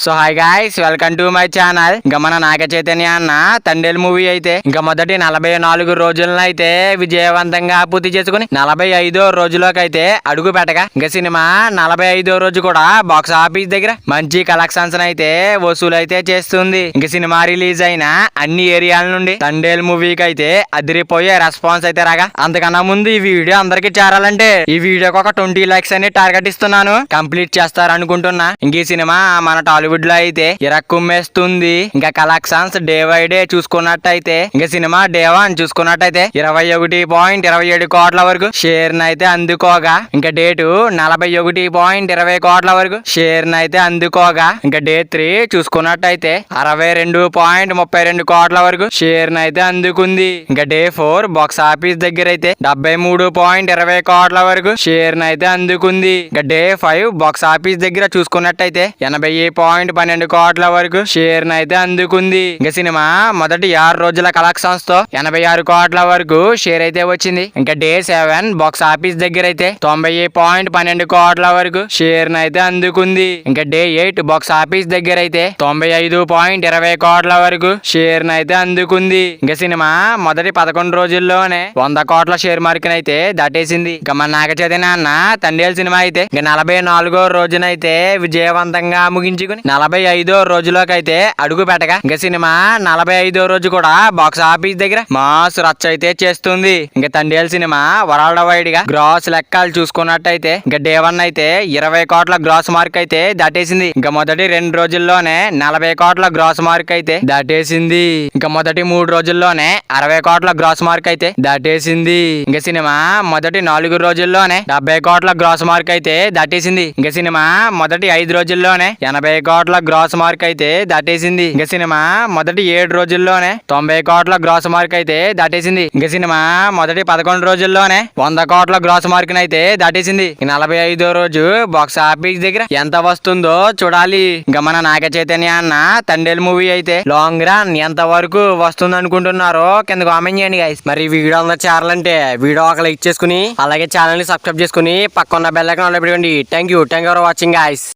So hi guys, welcome to my channel. ఇంకా మన నాగ చైతన్య అన్న తండేల్ మూవీ అయితే ఇంకా మొదటి 44 రోజులను అయితే విజయవంతంగా పూర్తి చేసుకుని 45వ రోజులోకి అయితే అడుగు పెట్టగా ఇంకా సినిమా 45వ రోజు కూడా బాక్స్ ఆఫీస్ దగ్గర మంచి కలెక్షన్స్ అయితే వసూలు అయితే చేస్తుంది. ఇంకా సినిమా రిలీజ్ అయిన అన్ని ఏరియాల నుండి తండేల్ మూవీకి అయితే అదిరిపోయే రెస్పాన్స్ అయితే రాగా, అంతకన్నా ముందు ఈ వీడియో అందరికి చేరాలంటే ఈ వీడియోకి ఒక 20 లైక్స్ అని టార్గెట్ ఇస్తున్నాను. కంప్లీట్ చేస్తారనుకుంటున్నా. ఇంక ఈ సినిమా మన టాలీవుడ్ లో అయితే ఇరక్కుమ్మేస్తుంది. ఇంకా కలెక్షన్స్ డే బై డే చూసుకున్నట్టయితే ఇంకా సినిమా డే 1 చూసుకున్నట్టయితే 21.27 కోట్ల వరకు షేర్ అయితే అందుకోగా, ఇంకా డే 2 41.20 కోట్ల వరకు షేర్ అయితే అందుకోగా, ఇంకా డే 3 చూసుకున్నట్టయితే 62.32 కోట్ల వరకు షేర్ అయితే అందుకుంది. ఇంకా డే 4 బాక్స్ ఆఫీస్ దగ్గర అయితే 73.20 కోట్ల వరకు షేర్ అయితే అందుకుంది. ఇంకా డే 5 బాక్స్ ఆఫీస్ దగ్గర చూసుకున్నట్టయితే 80.12 కోట్ల వరకు షేర్ అయితే అందుకుంది. ఇంకా సినిమా మొదటి 6 రోజుల కలెక్షన్స్ తో 86 కోట్ల వరకు షేర్ అయితే వచ్చింది. ఇంకా డే 7 బాక్స్ ఆఫీస్ దగ్గర అయితే 90.12 కోట్ల వరకు షేర్ అయితే అందుకుంది. ఇంకా డే 8 బాక్స్ ఆఫీస్ దగ్గర అయితే 95.20 కోట్ల వరకు షేర్ అయితే అందుకుంది. ఇంకా సినిమా మొదటి 11 రోజుల్లోనే 100 కోట్ల షేర్ మార్క్ అయితే దాటేసింది. ఇంకా మన నాగ చైతన్య అన్న తండేల్ సినిమా అయితే ఇంకా 44వ రోజునైతే విజయవంతంగా ముగించుకుని 45వ రోజులోకి అయితే అడుగు పెట్టగా, ఇంకా సినిమా 45వ రోజు కూడా బాక్స్ ఆఫీస్ దగ్గర మాస్ రచ్చ అయితే చేస్తుంది. ఇంకా తండేల్ సినిమా వరల్డ్ వైడ్ గా గ్రాస్ లెక్కలు చూసుకున్నట్టయితే ఇంకా డే 1 అయితే 20 కోట్ల గ్రాస్ మార్క్ అయితే దాటేసింది. ఇంకా మొదటి 2 రోజుల్లోనే 40 కోట్ల గ్రాస్ మార్క్ అయితే దాటేసింది. ఇంకా మొదటి 3 రోజుల్లోనే 60 కోట్ల గ్రాస్ మార్క్ అయితే దాటేసింది. ఇంకా సినిమా మొదటి 4 రోజుల్లోనే 70 కోట్ల గ్రాస్ మార్క్ అయితే దాటేసింది. ఇంకా సినిమా మొదటి 5 రోజుల్లోనే 80 కోట్ల గ్రాస్ మార్క్ అయితే దాటేసింది. ఇంకా సినిమా మొదటి 7 రోజుల్లోనే 90 కోట్ల గ్రాస్ మార్క్ అయితే దాటేసింది. ఇంకా సినిమా మొదటి 11 రోజుల్లోనే 100 కోట్ల గ్రాస్ మార్క్ అయితే దాటేసింది. 45వ రోజు బాక్స్ ఆఫీస్ దగ్గర ఎంత వస్తుందో చూడాలి. ఇంకా మన నాగ చైతన్య అన్న తండేల్ మూవీ అయితే లాంగ్ రన్ ఎంత వరకు వస్తుంది అనుకుంటున్నారో కింద కామెంట్ చేయండి గైస్. మరి వీడియో అందరూ చేరాలంటే వీడియో ఒక లైక్ చేసుకుని అలాగే ఛానల్ ని సబ్స్క్రైబ్ చేసుకుని పక్కన బెల్ ఐకాన్ ఆన్ లో పెట్టుకోండి. Thank you for watching guys.